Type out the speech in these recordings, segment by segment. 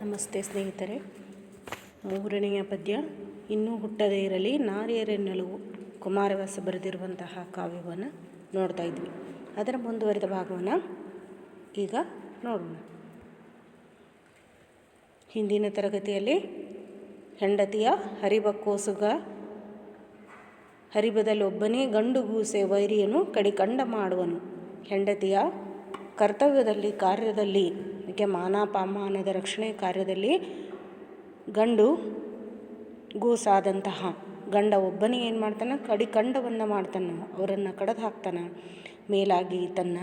ನಮಸ್ತೆ ಸ್ನೇಹಿತರೆ. ಮೂರನೆಯ ಪದ್ಯ ಇನ್ನೂ ಹುಟ್ಟದೇ ಇರಲಿ ನಾರಿಯರೆನ್ನಲು ಕುಮಾರವ್ಯಾಸ ಬರೆದಿರುವಂತಹ ಕಾವ್ಯವನ್ನು ನೋಡ್ತಾ ಇದ್ವಿ. ಅದರ ಮುಂದುವರಿದ ಭಾಗವನ್ನು ಈಗ ನೋಡೋಣ. ಹಿಂದಿನ ತರಗತಿಯಲ್ಲಿ ಹೆಂಡತಿಯ ಹರಿಬಕ್ಕೋಸುಗ ಹರಿಬದಲ್ಲೊಬ್ಬನೇ ಗಂಡು ಗೂಸೆ ವೈರಿಯನು ಕಡಿಕಂಡ ಮಾಡುವನು. ಹೆಂಡತಿಯ ಕರ್ತವ್ಯದಲ್ಲಿ ಕಾರ್ಯದಲ್ಲಿ ಮಾನಾಪಮಾನದ ರಕ್ಷಣೆ ಕಾರ್ಯದಲ್ಲಿ ಗಂಡು ಗೂಸಾದಂತಹ ಗಂಡ ಒಬ್ಬನೇ ಏನು ಮಾಡ್ತಾನೆ, ಕಡಿಕಂಡವನ್ನು ಮಾಡ್ತಾನೆ, ಅವರನ್ನು ಕಡಿದು ಹಾಕ್ತಾನೆ. ಮೇಲಾಗಿ ತನ್ನ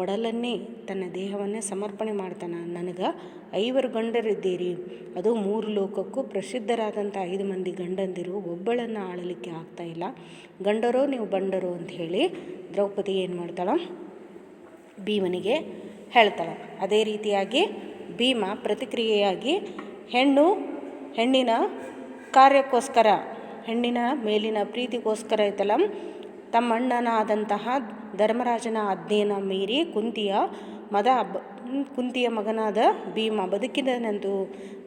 ಒಡಲನ್ನೇ ತನ್ನ ದೇಹವನ್ನೇ ಸಮರ್ಪಣೆ ಮಾಡ್ತಾನೆ. ನನಗೆ 5 ಗಂಡರಿದ್ದೀರಿ, ಅದು 3 ಲೋಕಕ್ಕೂ ಪ್ರಸಿದ್ಧರಾದಂಥ 5 ಮಂದಿ ಗಂಡಂದಿರು, ಒಬ್ಬಳನ್ನು ಆಳಲಿಕ್ಕೆ ಆಗ್ತಾಯಿಲ್ಲ, ಗಂಡರೋ ನೀವು ಬಂಡರೋ ಅಂತ ಹೇಳಿ ದ್ರೌಪದಿ ಏನು ಮಾಡ್ತಾಳೆ, ಭೀಮನಿಗೆ ಹೇಳ್ತಾಳೆ. ಅದೇ ರೀತಿಯಾಗಿ ಭೀಮ ಪ್ರತಿಕ್ರಿಯೆಯಾಗಿ ಹೆಣ್ಣಿನ ಕಾರ್ಯಕ್ಕೋಸ್ಕರ, ಹೆಣ್ಣಿನ ಮೇಲಿನ ಪ್ರೀತಿಗೋಸ್ಕರ ಐತಲ್ಲ, ತಮ್ಮಣ್ಣನಾದಂತಹ ಧರ್ಮರಾಜನ ಆಜ್ಞೆಯನ್ನು ಮೀರಿ ಕುಂತಿಯ ಮಗನಾದ ಭೀಮ ಬದುಕಿದನೆಂದು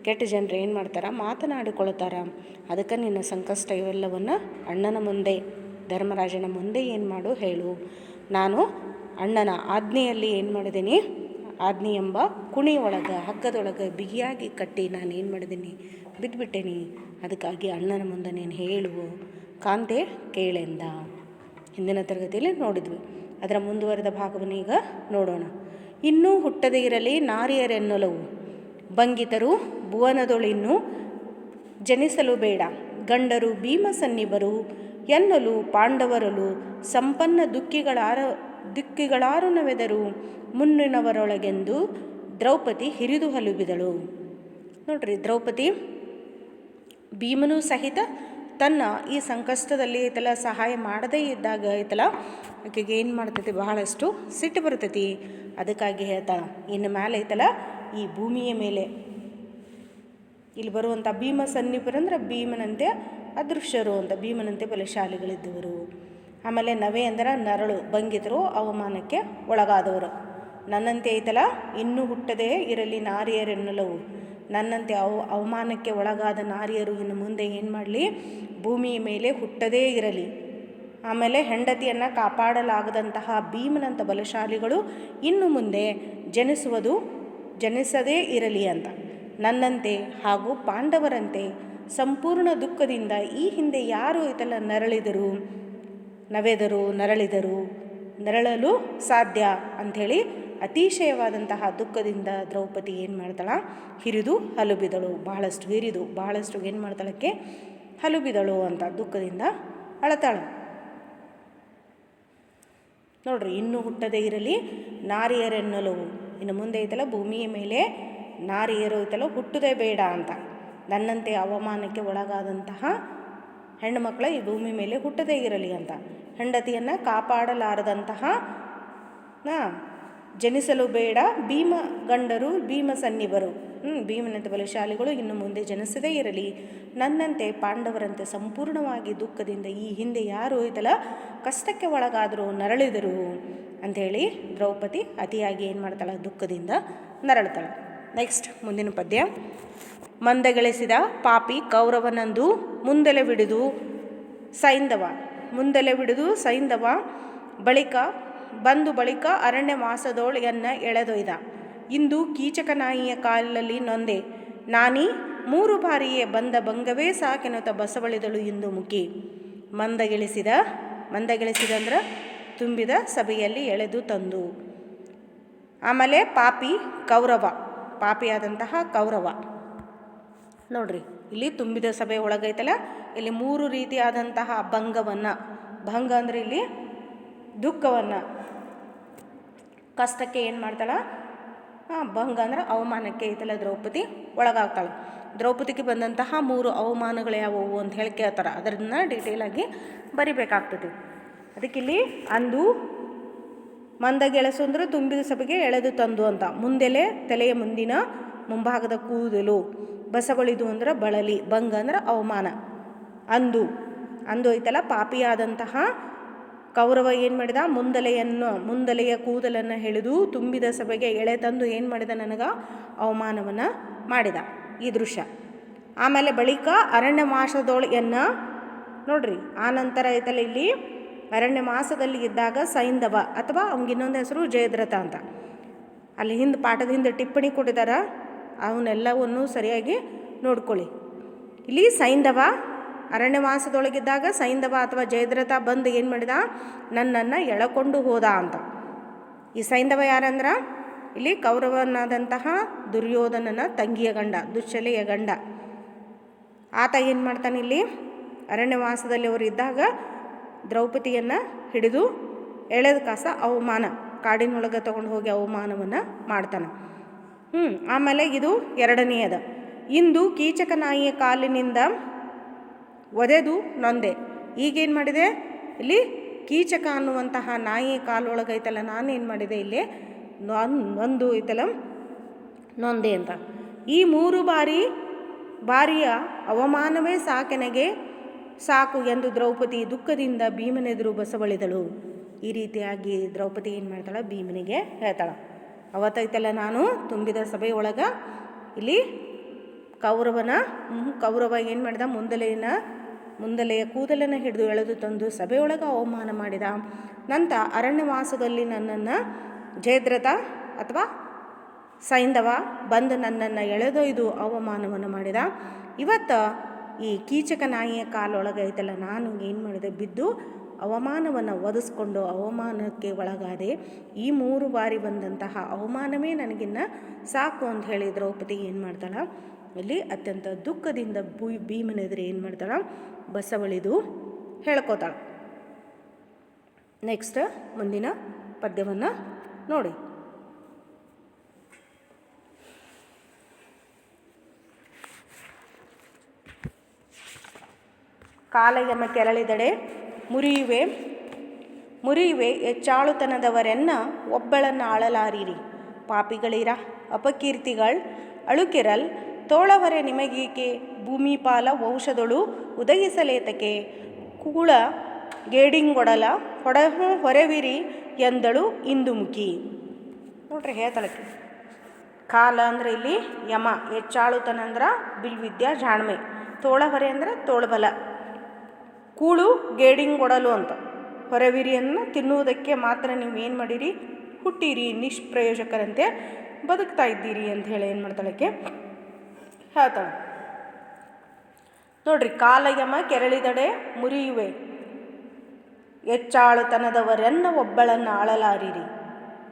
ಕೆಟ್ಟ ಜನರು ಏನು ಮಾಡ್ತಾರೆ, ಮಾತನಾಡಿಕೊಳ್ತಾರೆ. ಅದಕ್ಕೆ ನಿನ್ನ ಸಂಕಷ್ಟ ಇವೆಲ್ಲವನ್ನು ಅಣ್ಣನ ಮುಂದೆ, ಧರ್ಮರಾಜನ ಮುಂದೆ ಏನು ಮಾಡು ಹೇಳು. ನಾನು ಅಣ್ಣನ ಆಜ್ಞೆಯಲ್ಲಿ ಏನು ಮಾಡಿದ್ದೀನಿ, ಆಜ್ಞೆ ಎಂಬ ಕುಣಿಯೊಳಗೆ ಹಗ್ಗದೊಳಗೆ ಬಿಗಿಯಾಗಿ ಕಟ್ಟಿ ನಾನು ಏನು ಮಾಡಿದ್ದೀನಿ, ಬಿದ್ದುಬಿಟ್ಟೇನಿ. ಅದಕ್ಕಾಗಿ ಅಣ್ಣನ ಮುಂದೆ ನೀನು ಹೇಳು ಕಾಂತೆ ಕೇಳೆಂದ. ಹಿಂದಿನ ತರಗತಿಯಲ್ಲಿ ನೋಡಿದ್ವಿ. ಅದರ ಮುಂದುವರೆದ ಭಾಗವನ್ನು ಈಗ ನೋಡೋಣ. ಇನ್ನೂ ಹುಟ್ಟದೇ ಇರಲಿ ನಾರಿಯರೆನ್ನಲವು ಬಂಗಿತರು ಭುವನದೊಳಿನ್ನೂ ಜನಿಸಲು ಬೇಡ, ಗಂಡರು ಭೀಮಸನ್ನಿಬರು ಎನ್ನಲು ಪಾಂಡವರಲು ಸಂಪನ್ನ ದುಃಖಿಗಳಾರು ನವೆದರು ಮುನ್ನಿನವರೊಳಗೆಂದು ದ್ರೌಪದಿ ಹಿರಿದು ಹಲುಬಿದಳು. ನೋಡ್ರಿ, ದ್ರೌಪದಿ ಭೀಮನೂ ಸಹಿತ ತನ್ನ ಈ ಸಂಕಷ್ಟದಲ್ಲಿ ಐತಲ್ಲ ಸಹಾಯ ಮಾಡದೇ ಇದ್ದಾಗ ಐತಲ್ಲ ಆಕೆಗೆ ಏನು ಮಾಡ್ತೈತಿ, ಬಹಳಷ್ಟು ಸಿಟ್ಟು ಬರ್ತೈತಿ. ಅದಕ್ಕಾಗಿ ಹೇಳ್ತಾಳೆ, ಇನ್ನು ಮೇಲೆ ಐತಲ್ಲ ಈ ಭೂಮಿಯ ಮೇಲೆ ಇಲ್ಲಿ ಬರುವಂಥ ಭೀಮ ಸನ್ನಿಪರಂದ್ರೆ ಭೀಮನಂತೆ ಅದೃಶ್ಯರು ಅಂತ, ಭೀಮನಂತೆ ಬಲಶಾಲಿಗಳಿದ್ದವರು. ಆಮೇಲೆ ನವೆ ಅಂದ್ರೆ ನರಳು, ಬಂಗಿತರು ಅವಮಾನಕ್ಕೆ ಒಳಗಾದವರು. ನನ್ನಂತೆ ಐತಲ್ಲ ಇನ್ನೂ ಹುಟ್ಟದೇ ಇರಲಿ ನಾರಿಯರೆನ್ನಲವು, ನನ್ನಂತೆ ಅವಮಾನಕ್ಕೆ ಒಳಗಾದ ನಾರಿಯರು ಇನ್ನು ಮುಂದೆ ಏನು ಮಾಡಲಿ, ಭೂಮಿಯ ಮೇಲೆ ಹುಟ್ಟದೇ ಇರಲಿ. ಆಮೇಲೆ ಹೆಂಡತಿಯನ್ನು ಕಾಪಾಡಲಾಗದಂತಹ ಭೀಮನಂಥ ಬಲಶಾಲಿಗಳು ಇನ್ನು ಮುಂದೆ ಜನಿಸದೇ ಇರಲಿ ಅಂತ. ನನ್ನಂತೆ ಹಾಗೂ ಪಾಂಡವರಂತೆ ಸಂಪೂರ್ಣ ದುಃಖದಿಂದ ಈ ಹಿಂದೆ ಯಾರು ಐತಲ್ಲ ನರಳಲು ಸಾಧ್ಯ ಅಂಥೇಳಿ ಅತಿಶಯವಾದಂತಹ ದುಃಖದಿಂದ ದ್ರೌಪದಿ ಏನು ಮಾಡ್ತಾಳೆ, ಹಿರಿದು ಹಲುಬಿದಳು. ಬಹಳಷ್ಟು ಏನು ಮಾಡ್ತಾಳಕ್ಕೆ, ಹಲುಬಿದಳು ಅಂತ ದುಃಖದಿಂದ ಅಳತಾಳು. ನೋಡ್ರಿ, ಇನ್ನೂ ಹುಟ್ಟದೇ ಇರಲಿ ನಾರಿಯರೆನ್ನಲವು, ಇನ್ನು ಮುಂದೆ ಐತಲ್ಲ ಭೂಮಿಯ ಮೇಲೆ ನಾರಿಯರು ಐತಲ್ಲ ಹುಟ್ಟುದೇ ಬೇಡ ಅಂತ. ನನ್ನಂತೆ ಅವಮಾನಕ್ಕೆ ಒಳಗಾದಂತಹ ಹೆಣ್ಣುಮಕ್ಕಳ ಈ ಭೂಮಿ ಮೇಲೆ ಹುಟ್ಟದೇ ಇರಲಿ ಅಂತ. ಹೆಂಡತಿಯನ್ನು ಕಾಪಾಡಲಾರದಂತಹ ಜನಿಸಲು ಬೇಡ ಗಂಡರು ಭೀಮಸನ್ನಿಬರು, ಭೀಮನಂತೆ ಬಲಶಾಲಿಗಳು ಇನ್ನು ಮುಂದೆ ಜನಿಸದೇ ಇರಲಿ. ನನ್ನಂತೆ ಪಾಂಡವರಂತೆ ಸಂಪೂರ್ಣವಾಗಿ ದುಃಖದಿಂದ ಈ ಹಿಂದೆ ಯಾರು ಐತಲ್ಲ ಕಷ್ಟಕ್ಕೆ ಒಳಗಾದರೂ ನರಳಿದರು ಅಂಥೇಳಿ ದ್ರೌಪದಿ ಅತಿಯಾಗಿ ಏನು ಮಾಡ್ತಾಳೆ, ದುಃಖದಿಂದ ನರಳ್ತಾಳೆ. ನೆಕ್ಸ್ಟ್ ಮುಂದಿನ ಪದ್ಯ. ಮಂದಗೆಳೆಸಿದ ಪಾಪಿ ಕೌರವನಂದು ಮುಂದೆಲೆ ಬಿಡಿದು ಸೈಂಧವ ಬಳಿಕ ಅರಣ್ಯ ಮಾಸದೋಳೆಯನ್ನ ಎಳೆದೊಯ್ದ. ಇಂದು ಕೀಚಕನಾಯಿಯ ಕಾಲಲ್ಲಿ ನೊಂದೆ ನಾನಿ 3 ಬಾರಿಯೇ ಬಂದ ಭಂಗವೇ ಸಾಕೆನುತ ಬಸವಳಿದಳು ಇಂದು ಮುಖಿ. ಮಂದಗೆಳಿಸಿದ ಅಂದ್ರೆ ತುಂಬಿದ ಸಭೆಯಲ್ಲಿ ಎಳೆದು ತಂದು. ಆಮೇಲೆ ಪಾಪಿಯಾದಂತಹ ಕೌರವ. ನೋಡ್ರಿ, ಇಲ್ಲಿ ತುಂಬಿದ ಸಭೆ ಒಳಗೈತಲ್ಲ, ಇಲ್ಲಿ 3 ರೀತಿಯಾದಂತಹ ಭಂಗ ಅಂದರೆ ಇಲ್ಲಿ ದುಃಖವನ್ನು, ಕಷ್ಟಕ್ಕೆ ಏನು ಮಾಡ್ತಾಳೆ, ಭಂಗ ಅಂದ್ರೆ ಅವಮಾನಕ್ಕೆ ಐತಲ್ಲ ದ್ರೌಪದಿ ಒಳಗಾಗ್ತಾಳೆ. ದ್ರೌಪದಿಗೆ ಬಂದಂತಹ 3 ಅವಮಾನಗಳು ಯಾವುವು ಅಂತ ಹೇಳಿ ಕೇಳ್ತಾರೆ. ಅದನ್ನು ಡೀಟೇಲಾಗಿ ಬರಿಬೇಕಾಗ್ತದೆ. ಅದಕ್ಕಿಲ್ಲಿ ಅಂದು ಮಂದಗೆಳಸು ಅಂದರೆ ತುಂಬಿದ ಸಭೆಗೆ ಎಳೆದು ತಂದು ಅಂತ. ಮುಂದೆಲೆ ತಲೆಯ ಮುಂಭಾಗದ ಕೂದಲು, ಬಸವಳಿದು ಅಂದ್ರೆ ಬಳಲಿ, ಭಂಗ ಅಂದ್ರೆ ಅವಮಾನ. ಅಂದು ಐತಲ್ಲ ಪಾಪಿಯಾದಂತಹ ಕೌರವ ಏನು ಮಾಡಿದ, ಮುಂದಲೆಯ ಕೂದಲನ್ನು ಹಿಡಿದು ತುಂಬಿದ ಸಭೆಗೆ ಎಳೆ ತಂದು ಏನು ಮಾಡಿದ, ನನಗೆ ಅವಮಾನವನ್ನು ಮಾಡಿದ ಈ ದೃಶ್ಯ. ಆಮೇಲೆ ಬಳಿಕ ಅರಣ್ಯವಾಸದೊಳಗೆನ್ನು ನೋಡ್ರಿ, ಆ ನಂತರ ಐತಲ್ಲ ಇಲ್ಲಿ ಅರಣ್ಯವಾಸದಲ್ಲಿ ಇದ್ದಾಗ ಸೈಂಧವ ಅಥವಾ ಅವ್ನಿಗೆ ಇನ್ನೊಂದು ಹೆಸರು ಜಯದ್ರಥ ಅಂತ, ಅಲ್ಲಿ ಹಿಂದೆ ಪಾಠದ ಹಿಂದೆ ಟಿಪ್ಪಣಿ ಕೊಟ್ಟಿದ್ದಾರೆ, ಅವನ್ನೆಲ್ಲವನ್ನು ಸರಿಯಾಗಿ ನೋಡ್ಕೊಳ್ಳಿ. ಇಲ್ಲಿ ಸೈಂಧವ ಅರಣ್ಯವಾಸದೊಳಗಿದ್ದಾಗ ಸೈಂಧವ ಅಥವಾ ಜಯದ್ರಥ ಬಂದು ಏನು ಮಾಡಿದ, ನನ್ನನ್ನು ಎಳಕೊಂಡು ಹೋದ ಅಂತ. ಈ ಸೈಂಧವ ಯಾರಂದ್ರೆ ಇಲ್ಲಿ ಕೌರವನಾದಂತಹ ದುರ್ಯೋಧನನ ತಂಗಿಯ ಗಂಡ, ದುಶ್ಶಲೆಯ ಗಂಡ. ಆತ ಏನು ಮಾಡ್ತಾನೆ, ಇಲ್ಲಿ ಅರಣ್ಯವಾಸದಲ್ಲಿ ಅವರು ಇದ್ದಾಗ ದ್ರೌಪದಿಯನ್ನು ಹಿಡಿದು ಎಳೆದ ಕಾಸ ಅವಮಾನ, ಕಾಡಿನೊಳಗೆ ತೊಗೊಂಡು ಹೋಗಿ ಅವಮಾನವನ್ನು ಮಾಡ್ತಾನೆ. ಆಮೇಲೆ ಇದು ಎರಡನೆಯದು. ಇಂದು ಕೀಚಕ ನಾಯಿಯ ಕಾಲಿನಿಂದ ಒದೆದು ನೊಂದೆ. ಈಗೇನು ಮಾಡಿದೆ, ಇಲ್ಲಿ ಕೀಚಕ ಅನ್ನುವಂತಹ ನಾಯಿ ಕಾಲೊಳಗೈತಲ್ಲ, ನಾನೇನು ಮಾಡಿದೆ ಇಲ್ಲಿ ನೊಂದು ಐತಲ್ಲ ನೊಂದೆ ಅಂತ. ಈ 3 ಬಾರಿಯ ಅವಮಾನವೇ ಸಾಕೆನಗೆ ಸಾಕು ಎಂದು ದ್ರೌಪದಿ ದುಃಖದಿಂದ ಭೀಮನೆದುರು ಬಸವಳಿದಳು. ಈ ರೀತಿಯಾಗಿ ದ್ರೌಪದಿ ಏನು ಮಾಡ್ತಾಳೆ, ಭೀಮನಿಗೆ ಹೇಳ್ತಾಳೆ, ಅವತ್ತೈತಲ್ಲ ನಾನು ತುಂಬಿದ ಸಭೆಯೊಳಗೆ ಇಲ್ಲಿ ಕೌರವ ಏನು ಮಾಡಿದ, ಮುಂದಲೆಯ ಕೂದಲನ್ನು ಹಿಡಿದು ಎಳೆದು ತಂದು ಸಭೆಯೊಳಗೆ ಅವಮಾನ ಮಾಡಿದ. ನಂತರ ಅರಣ್ಯವಾಸದಲ್ಲಿ ನನ್ನನ್ನು ಜಯದ್ರಥ ಅಥವಾ ಸೈಂಧವ ಬಂದು ನನ್ನನ್ನು ಎಳೆದೊಯ್ದು ಅವಮಾನವನ್ನು ಮಾಡಿದ. ಇವತ್ತು ಈ ಕೀಚಕ ನಾಯಿಯ ಕಾಲೊಳಗೆ ಐತಲ್ಲ, ನಾನು ಏನು ಮಾಡಿದೆ, ಬಿದ್ದು ಅವಮಾನವನ್ನು ಒದಿಸ್ಕೊಂಡು ಅವಮಾನಕ್ಕೆ ಒಳಗಾದೆ. ಈ 3 ಬಾರಿ ಬಂದಂತಹ ಅವಮಾನವೇ ನನಗಿನ್ನ ಸಾಕು ಅಂತ ಹೇಳಿ ದ್ರೌಪದಿ ಏನು ಮಾಡ್ತಾಳೆ, ಇಲ್ಲಿ ಅತ್ಯಂತ ದುಃಖದಿಂದ ಭೀಮನೆದುರು ಏನು ಮಾಡ್ತಾಳೆ, ಬಸವಳಿದು ಹೇಳ್ಕೋತಾಳೆ. ನೆಕ್ಸ್ಟ್ ಮುಂದಿನ ಪದ್ಯವನ್ನು ನೋಡಿ. ಕಾಲಯಮ ಕೆರಳಿದಡೆ ಮುರಿಯುವೆ ಹೆಚ್ಚಾಳುತನದವರೆನ್ನ ಒಬ್ಬಳನ್ನು ಆಳಲಾರಿರಿ. ಪಾಪಿಗಳಿರ ಅಪಕೀರ್ತಿಗಳು ಅಳುಕಿರಲ್ ತೋಳವರೆ ನಿಮಗೀಕೆ ಭೂಮಿಪಾಲ ವಂಶದೊಳು ಉದಯಿಸಲೇತಕೆ ಕೂಳ ಗೇಡಿಂಗೊಡಲ ಹೊರವಿರಿ ಎಂದಳು ಇಂದುಮುಖಿ. ನೋಡ್ರಿ ಹೇಳ್ತಾಳಕ್ಕೆ. ಕಾಲ ಅಂದ್ರೆ ಇಲ್ಲಿ ಯಮ, ಹೆಚ್ಚಾಳುತನ ಅಂದ್ರೆ ಬಿಲ್ವಿದ್ಯಾ ಜಾಣ್ಮೆ, ತೋಳಹೊರೆ ಅಂದ್ರೆ ತೋಳ್ಬಲ, ಕೂಳು ಗೇಡಿಂಗೊಡಲು ಅಂತ ಹೊರವಿರಿಯನ್ನು ತಿನ್ನುವುದಕ್ಕೆ ಮಾತ್ರ ನೀವೇನು ಮಾಡಿರಿ, ಹುಟ್ಟಿರಿ, ನಿಷ್ಪ್ರಯೋಜಕರಂತೆ ಬದುಕ್ತಾ ಇದ್ದೀರಿ ಅಂತ ಹೇಳಿ ಏನು ಮಾಡ್ತಾಳಕ್ಕೆ ಹೇಳ್ತಾಳೆ. ನೋಡ್ರಿ, ಕಾಲಯಮ ಕೆರಳಿದಡೆ ಮುರಿಯುವೆ ಹೆಚ್ಚಾಳುತನದವರನ್ನ ಒಬ್ಬಳನ್ನು ಆಳಲಾರಿರಿ.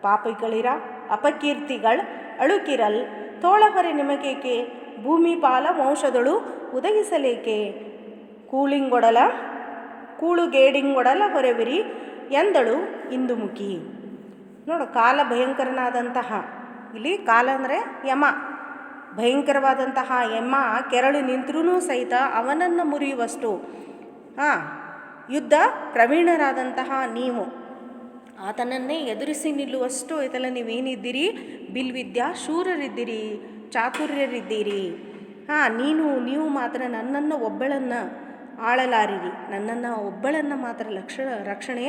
ಪಾಪಿಗಳಿರ ಅಪಕೀರ್ತಿಗಳು ಅಳುಕಿರಲ್ ತೋಳಹೊರೆ ನಿಮಗೇಕೆ ಭೂಮಿಪಾಲ ವಂಶದಳು ಉದಯಿಸಲೇಕೆ ಕೂಳುಗೇಡಿಂಗೊಡಲ ಹೊರವಿರಿ ಎಂದಳು ಇಂದುಮುಖಿ. ನೋಡು, ಕಾಲ ಭಯಂಕರನಾದಂತಹ, ಇಲ್ಲಿ ಕಾಲ ಅಂದರೆ ಯಮ, ಭಯಂಕರವಾದಂತಹ ಯಮ ಕೆರಳು ನಿಂತರೂ ಸಹಿತ ಅವನನ್ನು ಮುರಿಯುವಷ್ಟು ಯುದ್ಧ ಪ್ರವೀಣರಾದಂತಹ ನೀವು ಆತನನ್ನೇ ಎದುರಿಸಿ ನಿಲ್ಲುವಷ್ಟು ಐತಲ್ಲ ನೀವೇನಿದ್ದೀರಿ, ಬಿಲ್ವಿದ್ಯಾ ಶೂರರಿದ್ದೀರಿ, ಚಾತುರ್ಯರಿದ್ದೀರಿ. ನೀವು ಮಾತ್ರ ನನ್ನನ್ನು ಒಬ್ಬಳನ್ನು ಆಳಲಾರಿರಿ, ನನ್ನನ್ನು ಒಬ್ಬಳನ್ನು ಮಾತ್ರ ರಕ್ಷಣೆ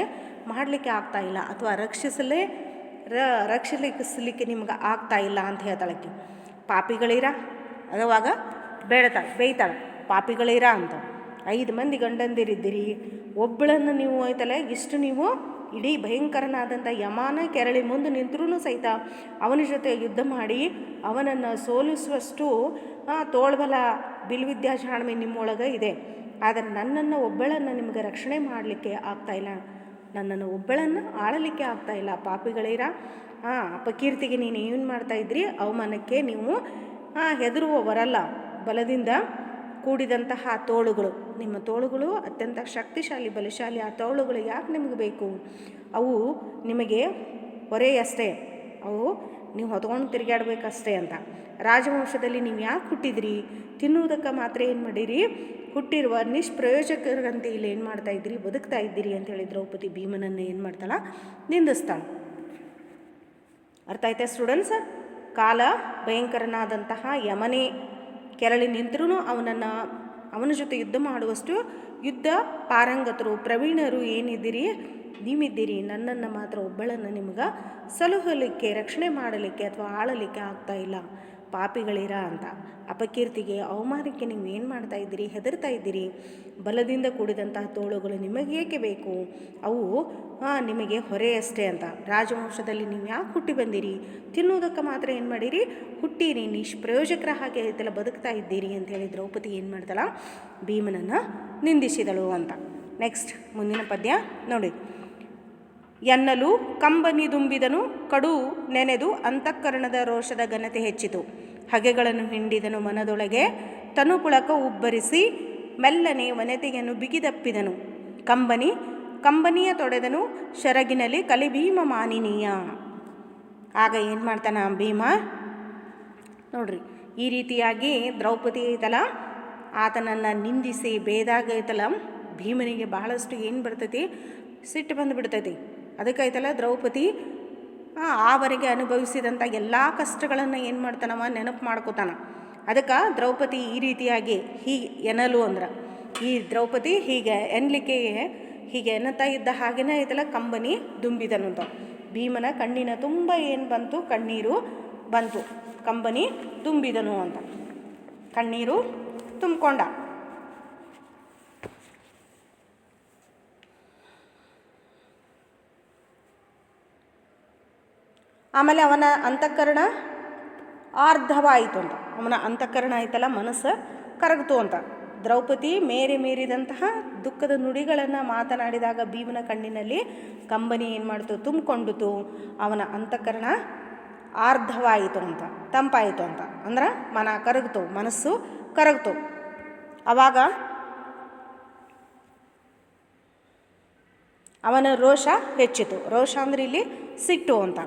ಮಾಡಲಿಕ್ಕೆ ಆಗ್ತಾಯಿಲ್ಲ, ಅಥವಾ ರಕ್ಷಿಸಲಿಕ್ಕೆ ನಿಮ್ಗೆ ಆಗ್ತಾಯಿಲ್ಲ ಅಂತ ಹೇಳ್ತಾಳಕ್ಕೆ. ಪಾಪಿಗಳಿರ ಅನ್ನುವಾಗ ಬೇಯ್ತಾಳೆ, ಪಾಪಿಗಳಿರ ಅಂತ. 5 ಮಂದಿ ಗಂಡಂದಿರಿದ್ದೀರಿ, ಒಬ್ಬಳನ್ನು ನೀವು ಐತಲ್ಲ ಇಷ್ಟು ನೀವು ಇಡೀ ಭಯಂಕರನಾದಂಥ ಯಮಾನ ಕೆರಳಿ ಮುಂದೆ ನಿಂತರೂ ಸಹಿತ ಅವನ ಜೊತೆ ಯುದ್ಧ ಮಾಡಿ ಅವನನ್ನು ಸೋಲಿಸುವಷ್ಟು ತೋಳ್ಬಲ ಬಿಲ್ವಿದ್ಯಾ ಜಾಣ್ಮೆ ನಿಮ್ಮೊಳಗೆ ಇದೆ. ಆದರೆ ನನ್ನನ್ನು ಒಬ್ಬಳನ್ನು ನಿಮಗೆ ರಕ್ಷಣೆ ಮಾಡಲಿಕ್ಕೆ ಆಗ್ತಾಯಿಲ್ಲ, ನನ್ನನ್ನು ಒಬ್ಬಳನ್ನು ಆಳಲಿಕ್ಕೆ ಆಗ್ತಾಯಿಲ್ಲ. ಪಾಪಿಗಳಿರ ಅಪಕೀರ್ತಿಗೆ ನೀನು ಏನು ಮಾಡ್ತಾಯಿದ್ರಿ, ಅವಮಾನಕ್ಕೆ ನೀವು ಹೆದರುವವರಲ್ಲ. ಬಲದಿಂದ ಕೂಡಿದಂತಹ ತೋಳುಗಳು, ನಿಮ್ಮ ತೋಳುಗಳು ಅತ್ಯಂತ ಶಕ್ತಿಶಾಲಿ ಬಲಶಾಲಿ. ಆ ತೋಳುಗಳು ಯಾಕೆ ನಿಮಗೆ ಬೇಕು? ಅವು ನಿಮಗೆ ಹೊರೆಯಷ್ಟೇ, ಅವು ನೀವು ಹೊತ್ಕೊಂಡು ತಿರುಗಾಡಬೇಕಷ್ಟೇ ಅಂತ. ರಾಜವಂಶದಲ್ಲಿ ನೀವು ಯಾಕೆ ಹುಟ್ಟಿದ್ರಿ, ತಿನ್ನುವುದಕ್ಕೆ ಮಾತ್ರ ಏನು ಮಾಡಿರಿ, ಹುಟ್ಟಿರುವ ನಿಷ್ಪ್ರಯೋಜಕರಂತೆ ಇಲ್ಲಿ ಏನು ಮಾಡ್ತಾಯಿದ್ರಿ, ಬದುಕ್ತಾ ಇದ್ದೀರಿ ಅಂಥೇಳಿ ದ್ರೌಪದಿ ಭೀಮನನ್ನು ಏನು ಮಾಡ್ತಾಳ, ನಿಂದಿಸ್ತಾಳೆ. ಅರ್ಥ ಆಯ್ತಾ ಸ್ಟೂಡೆಂಟ್ಸ್? ಕಾಲ ಭಯಂಕರನಾದಂತಹ ಯಮನೇ ಕೆರಳಿ ನಿಂತರೂ ಅವನ ಜೊತೆ ಯುದ್ಧ ಮಾಡುವಷ್ಟು ಯುದ್ಧ ಪಾರಂಗತರು ಪ್ರವೀಣರು ಏನಿದ್ದೀರಿ, ನೀವಿದ್ದೀರಿ. ನನ್ನನ್ನು ಮಾತ್ರ ಒಬ್ಬಳನ್ನು ನಿಮ್ಗೆ ಸಲುಹಲಿಕ್ಕೆ, ರಕ್ಷಣೆ ಮಾಡಲಿಕ್ಕೆ ಅಥವಾ ಆಳಲಿಕ್ಕೆ ಆಗ್ತಾಯಿಲ್ಲ. ಪಾಪಿಗಳಿರ ಅಂತ. ಅಪಕೀರ್ತಿಗೆ, ಅವಮಾನಕ್ಕೆ ನೀವು ಏನು ಮಾಡ್ತಾ ಇದ್ದೀರಿ? ಹೆದರ್ತಾ ಇದ್ದೀರಿ. ಬಲದಿಂದ ಕೂಡಿದಂತಹ ತೋಳುಗಳು ನಿಮಗೇಕೆ ಬೇಕು? ಅವು ನಿಮಗೆ ಹೊರೆಯಷ್ಟೇ ಅಂತ. ರಾಜವಂಶದಲ್ಲಿ ನೀವು ಯಾಕೆ ಹುಟ್ಟಿ ಬಂದಿರಿ? ತಿನ್ನುವುದಕ್ಕೆ ಮಾತ್ರ ಏನು ಮಾಡಿರಿ? ಹುಟ್ಟಿರಿ. ನಿಷ್ಪ್ರಯೋಜಕರ ಹಾಗೆ ಇದೆಲ್ಲ ಬದುಕ್ತಾ ಇದ್ದೀರಿ ಅಂಥೇಳಿ ದ್ರೌಪದಿ ಏನು ಮಾಡ್ತಾಳ? ಭೀಮನನ್ನು ನಿಂದಿಸಿದಳು ಅಂತ. ನೆಕ್ಸ್ಟ್ ಮುಂದಿನ ಪದ್ಯ ನೋಡಿ. ಎನ್ನಲು ಕಂಬನಿದುಂಬಿದನು ಕಡು ನೆನೆದು ಅಂತಃಕರಣದ ರೋಷದ ಘನತೆ ಹೆಚ್ಚಿತು. ಹಗೆಗಳನ್ನು ಹಿಂಡಿದನು ಮನದೊಳಗೆ ತನುಪುಳಕ ಉಬ್ಬರಿಸಿ ಮೆಲ್ಲನೆ ವನತೆಯನ್ನು ಬಿಗಿದಪ್ಪಿದನು. ಕಂಬನಿಯ ತೊಡೆದನು ಶರಗಿನಲ್ಲಿ ಕಲಿಭೀಮ ಮಾನಿನೀಯ. ಆಗ ಏನು ಮಾಡ್ತಾನ ಭೀಮ ನೋಡ್ರಿ, ಈ ರೀತಿಯಾಗಿ ದ್ರೌಪದಿ ಐತಲ್ಲ ಆತನನ್ನು ನಿಂದಿಸಿ ಬೇದಾಗ ಐತಲ್ಲ ಭೀಮನಿಗೆ ಬಹಳಷ್ಟು ಏನು ಬರ್ತೈತಿ? ಸಿಟ್ಟು ಬಂದುಬಿಡ್ತೈತಿ. ಅದಕ್ಕೈತಲ್ಲ ದ್ರೌಪದಿ ಆವರೆಗೆ ಅನುಭವಿಸಿದಂಥ ಎಲ್ಲ ಕಷ್ಟಗಳನ್ನು ಏನು ಮಾಡ್ತಾನವ? ನೆನಪು ಮಾಡ್ಕೋತಾನ. ಅದಕ್ಕೆ ದ್ರೌಪದಿ ಈ ರೀತಿಯಾಗಿ ಹೀಗೆ ಎನ್ನಲು ಅಂದ್ರೆ ಈ ದ್ರೌಪದಿ ಹೀಗೆ ಎನ್ನಲಿಕ್ಕೆ ಹೀಗೆ ಎನ್ನುತ್ತಾ ಇದ್ದ ಹಾಗೇನೇ ಐತಲ್ಲ ಕಂಬನಿ ದುಂಬಿದನು ಅಂತ. ಭೀಮನ ಕಣ್ಣಿನ ತುಂಬ ಏನು ಬಂತು? ಕಣ್ಣೀರು ಬಂತು. ಕಂಬನಿ ತುಂಬಿದನು ಅಂತ ಕಣ್ಣೀರು ತುಂಬಿಕೊಂಡ. ಆಮೇಲೆ ಅವನ ಅಂತಃಕರಣ ಆರ್ಧವಾಯಿತು ಅಂತ. ಅವನ ಅಂತಃಕರಣ ಆಯ್ತಲ್ಲ ಮನಸ್ಸು ಕರಗ್ತು ಅಂತ. ದ್ರೌಪದಿ ಮೀರಿದಂತಹ ದುಃಖದ ನುಡಿಗಳನ್ನು ಮಾತನಾಡಿದಾಗ ಭೀಮನ ಕಣ್ಣಿನಲ್ಲಿ ಕಂಬನಿ ಏನು ಮಾಡ್ತು? ತುಂಬಿಕೊಂಡಿತು. ಅವನ ಅಂತಃಕರಣ ಆರ್ಧವಾಯಿತು ಅಂತ, ತಂಪಾಯಿತು ಅಂತ. ಅಂದ್ರೆ ಕರಗ್ತು, ಮನಸ್ಸು ಕರಗ್ತು. ಆವಾಗ ಅವನ ರೋಷ ಹೆಚ್ಚಿತು. ರೋಷ ಅಂದ್ರೆ ಇಲ್ಲಿ ಸಿಟ್ಟು ಅಂತ.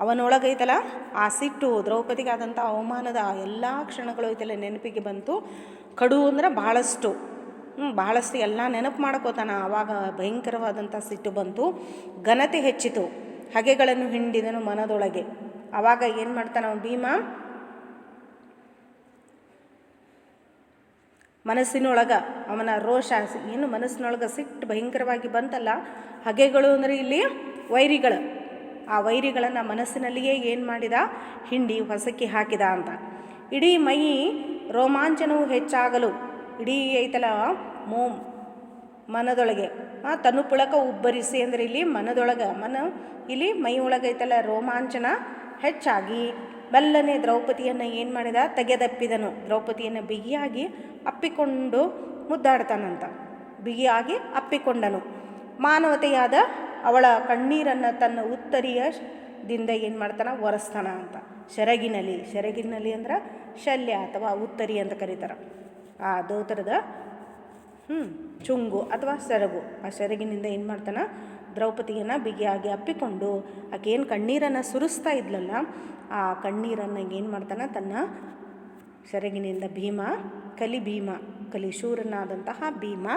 ಅವನೊಳಗೈತಲ್ಲ ಆ ಸಿಟ್ಟು, ದ್ರೌಪದಿಗಾದಂಥ ಅವಮಾನದ ಎಲ್ಲ ಕ್ಷಣಗಳು ಐತಲ್ಲ ನೆನಪಿಗೆ ಬಂತು. ಕಡು ಅಂದ್ರೆ ಭಾಳಷ್ಟು ಭಾಳಷ್ಟು ಎಲ್ಲ ನೆನಪು ಮಾಡ್ಕೋತಾನ. ಆವಾಗ ಭಯಂಕರವಾದಂಥ ಸಿಟ್ಟು ಬಂತು. ಘನತೆ ಹೆಚ್ಚಿತು. ಹಗೆಗಳನ್ನು ಹಿಂಡಿದನು ಮನದೊಳಗೆ. ಆವಾಗ ಏನು ಮಾಡ್ತಾನ ಭೀಮ? ಮನಸ್ಸಿನೊಳಗೆ ಅವನ ರೋಷ ಏನು ಮನಸ್ಸಿನೊಳಗೆ ಸಿಟ್ಟು ಭಯಂಕರವಾಗಿ ಬಂತಲ್ಲ. ಹಗೆಗಳು ಅಂದರೆ ಇಲ್ಲಿ ವೈರಿಗಳು. ಆ ವೈರಿಗಳನ್ನು ಮನಸ್ಸಿನಲ್ಲಿಯೇ ಏನು ಮಾಡಿದ? ಹಿಂಡಿ ಹೊಸಕಿ ಹಾಕಿದ ಅಂತ. ಇಡೀ ಮೈ ರೋಮಾಂಚನವು ಹೆಚ್ಚಾಗಲು ಇಡೀ ಐತಲ್ಲ ಮನದೊಳಗೆ ತನುಪುಳಕ ಉಬ್ಬರಿಸಿ ಅಂದರೆ ಇಲ್ಲಿ ಮನದೊಳಗೆ ಇಲ್ಲಿ ಮೈ ಒಳಗೈತಲ್ಲ ರೋಮಾಂಚನ ಹೆಚ್ಚಾಗಿ ಮೆಲ್ಲನೆ ದ್ರೌಪದಿಯನ್ನು ಏನು ಮಾಡಿದ? ತೆಗೆದಪ್ಪಿದನು. ದ್ರೌಪದಿಯನ್ನು ಬಿಗಿಯಾಗಿ ಅಪ್ಪಿಕೊಂಡು ಮುದ್ದಾಡ್ತಾನಂತ. ಬಿಗಿಯಾಗಿ ಅಪ್ಪಿಕೊಂಡನು. ಮಾನವತೆಯಾದ ಅವಳ ಕಣ್ಣೀರನ್ನು ತನ್ನ ಉತ್ತರಿಯದಿಂದ ಏನು ಮಾಡ್ತಾನೆ? ಒರೆಸ್ತಾನ ಅಂತ. ಸೆರಗಿನಲ್ಲಿ ಅಂದ್ರೆ ಶಲ್ಯ ಅಥವಾ ಉತ್ತರಿ ಅಂತ ಕರೀತಾರೆ. ಆ ದೋತರದ ಚುಂಗು ಅಥವಾ ಸೆರಗು, ಆ ಸೆರಗಿನಿಂದ ಏನು ಮಾಡ್ತಾನೆ? ದ್ರೌಪದಿಯನ್ನು ಬಿಗಿಯಾಗಿ ಅಪ್ಪಿಕೊಂಡು ಆಕೆ ಏನು ಕಣ್ಣೀರನ್ನು ಸುರಿಸ್ತಾ ಇದ್ಲಲ್ಲ ಆ ಕಣ್ಣೀರನ್ನು ಏನು ಮಾಡ್ತಾನೆ? ತನ್ನ ಸೆರಗಿನಿಂದ ಕಲಿಶೂರನಾದಂತಹ ಭೀಮ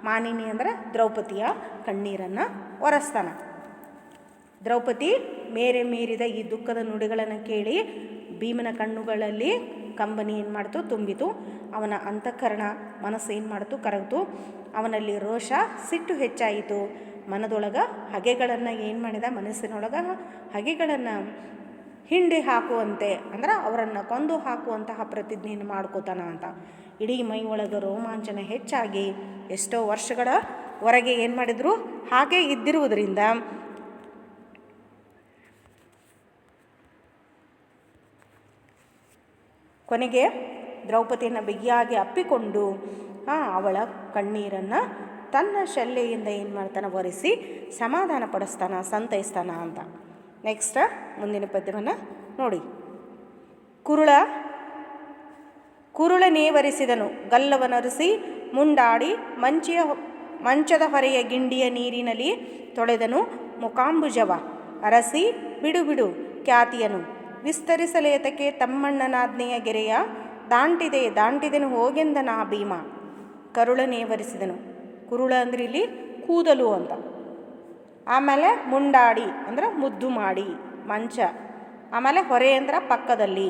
ಮಾನಿನಿ ಅಂದರೆ ದ್ರೌಪದಿಯ ಕಣ್ಣೀರನ್ನು ಒರೆಸ್ತಾನೆ. ದ್ರೌಪದಿ ಮೀರಿದ ಈ ದುಃಖದ ನುಡಿಗಳನ್ನು ಕೇಳಿ ಭೀಮನ ಕಣ್ಣುಗಳಲ್ಲಿ ಕಂಬನಿ ಏನು ಮಾಡ್ತು? ತುಂಬಿತು. ಅವನ ಅಂತಃಕರಣ ಮನಸ್ಸು ಏನು ಮಾಡ್ತು? ಕರಗ್ತು. ಅವನಲ್ಲಿ ರೋಷ ಸಿಟ್ಟು ಹೆಚ್ಚಾಯಿತು. ಮನದೊಳಗೆ ಹಗೆಗಳನ್ನು ಏನು ಮಾಡಿದ? ಮನಸ್ಸಿನೊಳಗೆ ಹಗೆಗಳನ್ನು ಹಿಂಡಿ ಹಾಕುವಂತೆ ಅಂದ್ರೆ ಅವರನ್ನು ಕೊಂದು ಹಾಕುವಂತಹ ಪ್ರತಿಜ್ಞೆಯನ್ನು ಮಾಡ್ಕೋತಾನ ಅಂತ. ಇಡೀ ಮೈ ಒಳಗೆ ರೋಮಾಂಚನ ಹೆಚ್ಚಾಗಿ ಎಷ್ಟೋ ವರ್ಷಗಳವರೆಗೆ ಏನು ಮಾಡಿದ್ರು? ಹಾಗೆ ಇದ್ದಿರುವುದರಿಂದ ಕೊನೆಗೆ ದ್ರೌಪದಿಯನ್ನು ಬಿಗಿಯಾಗಿ ಅಪ್ಪಿಕೊಂಡು ಅವಳ ಕಣ್ಣೀರನ್ನು ತನ್ನ ಶಲ್ಯೆಯಿಂದ ಏನು ಮಾಡ್ತಾನೆ? ಒರೆಸಿ ಸಮಾಧಾನ ಪಡಿಸ್ತಾನ, ಸಂತೈಸ್ತಾನ ಅಂತ. ನೆಕ್ಸ್ಟ್ ಮುಂದಿನ ಪದ್ಯವನ್ನು ನೋಡಿ. ಕುರುಳನೇವರಿಸಿದನು ಗಲ್ಲವನರಿಸಿ ಮುಂಡಾಡಿ ಮಂಚದ ಹೊರೆಯ ಗಿಂಡಿಯ ನೀರಿನಲ್ಲಿ ತೊಳೆದನು ಮುಖಾಂಬುಜವ ಅರಸಿ ಬಿಡು ಖ್ಯಾತಿಯನು ವಿಸ್ತರಿಸಲೇತಕ್ಕೆ ತಮ್ಮಣ್ಣನಾಜ್ಞೆಯ ಗೆರೆಯ ದಾಂಟಿದೆನು ಹೋಗೆಂದನಾ ಭೀಮ. ಕರುಳನೇವರಿಸಿದನು. ಕುರುಳ ಅಂದ್ರೆ ಇಲ್ಲಿ ಕೂದಲು ಅಂತ. ಆಮೇಲೆ ಮುಂಡಾಡಿ ಅಂದ್ರೆ ಮುದ್ದು ಮಾಡಿ ಮಂಚ. ಆಮೇಲೆ ಹೊರೆ ಅಂದ್ರೆ ಪಕ್ಕದಲ್ಲಿ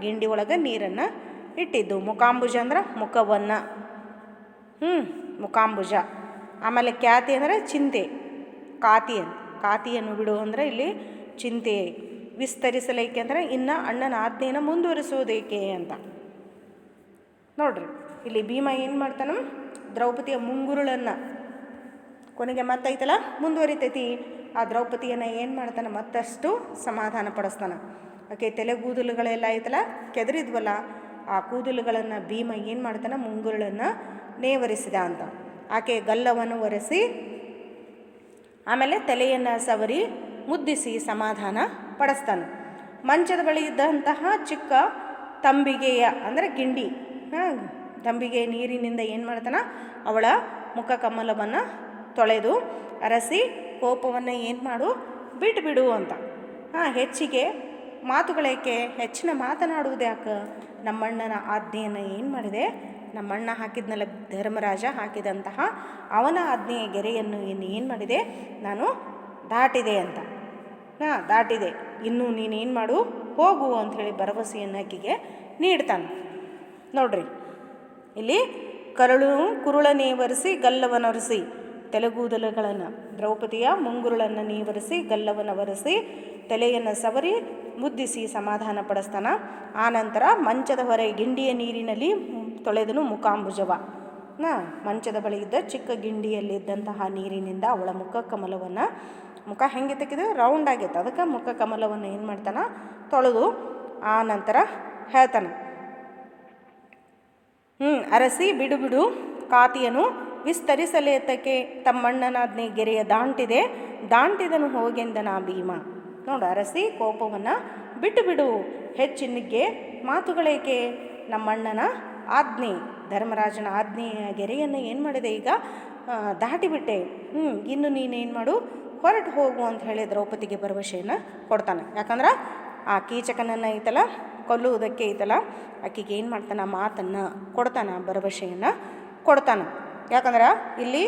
ಗಿಂಡಿ ಒಳಗೆ ನೀರನ್ನು ಇಟ್ಟಿದ್ದು. ಮುಖಾಂಬುಜ ಅಂದ್ರೆ ಮುಖವನ್ನು ಮುಖಾಂಬುಜ. ಆಮೇಲೆ ಖ್ಯಾತಿ ಅಂದರೆ ಚಿಂತೆ. ಕಾತಿಯನ್ನು ಬಿಡು ಅಂದರೆ ಇಲ್ಲಿ ಚಿಂತೆ ವಿಸ್ತರಿಸಲೇಕೆ ಅಂದರೆ ಇನ್ನು ಅಣ್ಣನ ಆಜ್ಞೆಯನ್ನು ಮುಂದುವರಿಸುವುದೇಕೆ ಅಂತ. ನೋಡ್ರಿ ಇಲ್ಲಿ ಭೀಮ ಏನು ಮಾಡ್ತಾನ, ದ್ರೌಪದಿಯ ಮುಂಗುರುಳನ್ನು ಕೊನೆಗೆ ಮತ್ತೈತಲ್ಲ ಮುಂದುವರಿತೈತಿ. ಆ ದ್ರೌಪದಿಯನ್ನು ಏನು ಮಾಡ್ತಾನೆ, ಮತ್ತಷ್ಟು ಸಮಾಧಾನ ಪಡಿಸ್ತಾನೆ. ಆಕೆ ತಲೆಗೂದಲುಗಳೆಲ್ಲ ಐತಲ್ಲ ಕೆದರಿದ್ವಲ್ಲ, ಆ ಕೂದಲುಗಳನ್ನು ಭೀಮ ಏನು ಮಾಡ್ತಾನೆ, ಮುಂಗುರುಳನ್ನು ನೇವರಿಸಿದ ಅಂತ. ಆಕೆ ಗಲ್ಲವನ್ನು ಒರೆಸಿ ಆಮೇಲೆ ತಲೆಯನ್ನು ಸವರಿ ಮುದ್ದಿಸಿ ಸಮಾಧಾನ ಪಡಿಸ್ತಾನೆ. ಮಂಚದ ಬಳಿ ಇದ್ದಂತಹ ಚಿಕ್ಕ ತಂಬಿಗೆಯ ಅಂದರೆ ಗಿಂಡಿ ತಂಬಿಗೆ ನೀರಿನಿಂದ ಏನು ಮಾಡ್ತಾನೆ, ಅವಳ ಮುಖ ಕಮಲವನ್ನು ತೊಳೆದು ಅರಸಿ ಕೋಪವನ್ನು ಏನು ಮಾಡು ಬಿಡು ಅಂತ. ಹೆಚ್ಚಿಗೆ ಮಾತುಗಳೇಕೆ, ಹೆಚ್ಚಿನ ಮಾತನಾಡುವುದು ಯಾಕೆ, ನಮ್ಮಣ್ಣನ ಆಜ್ಞೆಯನ್ನು ಏನು ಮಾಡಿದೆ, ನಮ್ಮಣ್ಣ ಹಾಕಿದ್ನಲ್ಲ ಧರ್ಮರಾಜ ಹಾಕಿದಂತಹ ಅವನ ಆಜ್ಞೆಯ ಗೆರೆಯನ್ನು ಏನು ಮಾಡಿದೆ, ನಾನು ದಾಟಿದೆ ಅಂತ. ದಾಟಿದೆ, ಇನ್ನೂ ನೀನೇನು ಮಾಡು ಹೋಗು ಅಂಥೇಳಿ ಭರವಸೆಯನ್ನು ಆಕೆಗೆ ನೀಡ್ತಾನೆ. ನೋಡ್ರಿ ಇಲ್ಲಿ ಕುರುಳ ನೇವರಿಸಿ ಗಲ್ಲವನ್ನೊರೆಸಿ ತಲೆಗೂದಲುಗಳನ್ನು, ದ್ರೌಪದಿಯ ಮುಂಗುರುಳನ್ನು ನೇವರಿಸಿ ಗಲ್ಲವನ್ನು ಒರೆಸಿ ತಲೆಯನ್ನು ಸವರಿ ಮುದ್ದಿಸಿ ಸಮಾಧಾನ ಪಡಿಸ್ತಾನ. ಆನಂತರ ಮಂಚದ ಹೊರ ಗಿಂಡಿಯ ನೀರಿನಲ್ಲಿ ತೊಳೆದನು ಮುಖಾಂಬುಜವ. ಮಂಚದ ಬಳಿ ಇದ್ದ ಚಿಕ್ಕ ಗಿಂಡಿಯಲ್ಲಿದ್ದಂತಹ ನೀರಿನಿಂದ ಅವಳ ಮುಖ ಕಮಲವನ್ನು, ಮುಖ ಹೆಂಗೆ ತೆಗೆದು ರೌಂಡ್ ಆಗೈತೆ, ಅದಕ್ಕೆ ಮುಖ ಕಮಲವನ್ನು ಏನು ಮಾಡ್ತಾನೆ, ತೊಳೆದು ಆ ನಂತರ ಹೇಳ್ತಾನೆ, ಅರಸಿ ಬಿಡು ಕಾತಿಯನು ವಿಸ್ತರಿಸಲೇತಕ್ಕೆ ತಮ್ಮಣ್ಣನಾಜ್ಞೆ ಗೆರೆಯ ದಾಂಟಿದನು ಹೋಗೆಂದನ ಭೀಮ. ನೋಡು, ಅರಸಿ ಕೋಪವನ್ನು ಬಿಡು, ಹೆಚ್ಚಿನಿಗೆ ಮಾತುಗಳೇಕೆ, ನಮ್ಮಣ್ಣನ ಆಜ್ಞೆ ಧರ್ಮರಾಜನ ಆಜ್ಞೆಯ ಗೆರೆಯನ್ನು ಏನು ಮಾಡಿದೆ, ಈಗ ದಾಟಿಬಿಟ್ಟೆ, ಇನ್ನು ನೀನೇನು ಮಾಡು ಹೊರಟು ಹೋಗು ಅಂತ ಹೇಳಿ ದ್ರೌಪದಿಗೆ ಭರವಸೆಯನ್ನು ಕೊಡ್ತಾನೆ. ಯಾಕಂದ್ರೆ ಆ ಕೀಚಕನನ್ನು ಐತಲ್ಲ ಕೊಲ್ಲುವುದಕ್ಕೆ ಐತಲ್ಲ ಆಕೆಗೆ ಏನು ಮಾಡ್ತಾನೆ, ಮಾತನ್ನು ಕೊಡ್ತಾನೆ, ಭರವಸೆಯನ್ನು ಕೊಡ್ತಾನೆ. ಯಾಕಂದ್ರೆ ಇಲ್ಲಿ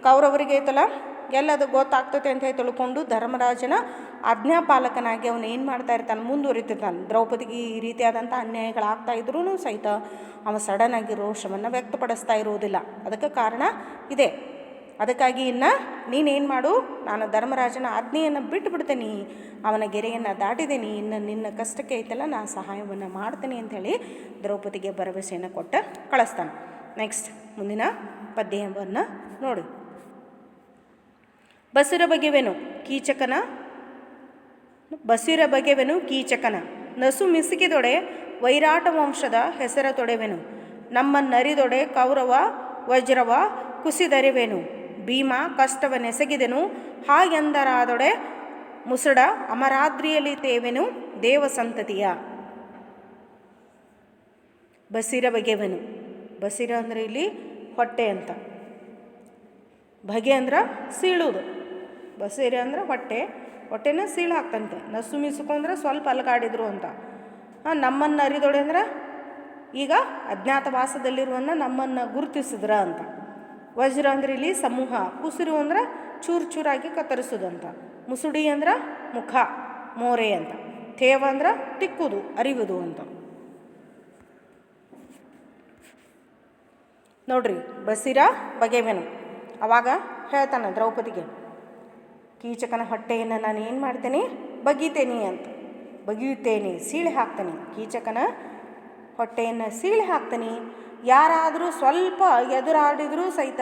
ಕೌರವರಿಗೆ ಐತಲ್ಲ ಎಲ್ಲದು ಗೊತ್ತಾಗ್ತೈತೆ ಅಂತ ತಿಳ್ಕೊಂಡು ಧರ್ಮರಾಜನ ಆಜ್ಞಾಪಾಲಕನಾಗಿ ಅವನು ಏನು ಮಾಡ್ತಾ ಇರ್ತಾನೆ, ಮುಂದುವರಿತಿರ್ತಾನೆ. ದ್ರೌಪದಿಗೆ ಈ ರೀತಿಯಾದಂಥ ಅನ್ಯಾಯಗಳಾಗ್ತಾ ಇದ್ರೂ ಸಹಿತ ಅವನು ಸಡನ್ನಾಗಿ ರೋಷವನ್ನು ವ್ಯಕ್ತಪಡಿಸ್ತಾ ಇರುವುದಿಲ್ಲ. ಅದಕ್ಕೆ ಕಾರಣ ಇದೆ. ಅದಕ್ಕಾಗಿ ಇನ್ನು ನೀನೇನು ಮಾಡು, ನಾನು ಧರ್ಮರಾಜನ ಆಜ್ಞೆಯನ್ನು ಬಿಟ್ಟುಬಿಡ್ತೇನೆ, ಅವನ ಗೆರೆಯನ್ನು ದಾಟಿದ್ದೀನಿ, ಇನ್ನು ನಿನ್ನ ಕಷ್ಟಕ್ಕೆ ಐತಲ್ಲ ನಾನು ಸಹಾಯವನ್ನು ಮಾಡ್ತೇನೆ ಅಂಥೇಳಿ ದ್ರೌಪದಿಗೆ ಭರವಸೆಯನ್ನು ಕೊಟ್ಟು ಕಳಿಸ್ತಾನೆ. ನೆಕ್ಸ್ಟ್ ಮುಂದಿನ ಪದ್ಯವನ್ನು ನೋಡಿ. ಬಸಿರ ಬಗೆವೆನು ಕೀಚಕನ ನಸು ಮಿಸುಕಿದೊಡೆ ವೈರಾಟ ವಂಶದ ಹೆಸರ ತೊಡೆವೆನು, ನಮ್ಮನ್ನರಿದೊಡೆ ಕೌರವ ವಜ್ರವ ಕುಸಿದರಿವೆನು, ಭೀಮ ಕಷ್ಟವನೆಸಗಿದೆನು ಹಾಗೆಂದರಾದೊಡೆ ಮುಸುಡ ಅಮರಾದ್ರಿಯಲ್ಲಿ ತೇವೆನು ದೇವ ಸಂತತಿಯ. ಬಸಿರ ಬಗೆವೆನು, ಬಸಿರ ಅಂದರೆ ಇಲ್ಲಿ ಹೊಟ್ಟೆ ಅಂತ, ಬಗೆ ಅಂದ್ರೆ ಸೀಳುವುದು, ಬಸಿರ ಅಂದ್ರೆ ಹೊಟ್ಟೆನ ಸೀಳು ಹಾಕ್ತಂತೆ. ನಸು ಮಿಸುಕೊಂಡ್ರೆ ಸ್ವಲ್ಪ ಅಲಗಾಡಿದ್ರು ಅಂತ. ನಮ್ಮನ್ನು ಅರಿದೊಡೆ ಅಂದ್ರೆ ಈಗ ಅಜ್ಞಾತವಾಸದಲ್ಲಿರುವನ್ನ ನಮ್ಮನ್ನು ಗುರುತಿಸಿದ್ರ ಅಂತ. ವಜ್ರ ಅಂದ್ರೆ ಇಲ್ಲಿ ಸಮೂಹ, ಕುಸಿರು ಅಂದ್ರೆ ಚೂರಾಗಿ ಕತ್ತರಿಸೋದಂತ, ಮುಸುಡಿ ಅಂದ್ರೆ ಮುಖ ಮೋರೆ ಅಂತ, ತೇವ ಅಂದ್ರೆ ತಿಕ್ಕುವುದು ಅರಿವುದು ಅಂತ. ನೋಡ್ರಿ, ಬಸಿರ ಬಗೆವೆನು ಅವಾಗ ಹೇಳ್ತಾನೆ ದ್ರೌಪದಿಗೆ, ಕೀಚಕನ ಹೊಟ್ಟೆಯನ್ನು ನಾನು ಏನು ಮಾಡ್ತೇನೆ, ಬಗೆಯುತ್ತೇನೆ, ಸೀಳಿ ಹಾಕ್ತೇನೆ, ಕೀಚಕನ ಹೊಟ್ಟೆಯನ್ನು ಸೀಳಿ ಹಾಕ್ತೇನೆ. ಯಾರಾದರೂ ಸ್ವಲ್ಪ ಎದುರಾಡಿದರೂ ಸಹಿತ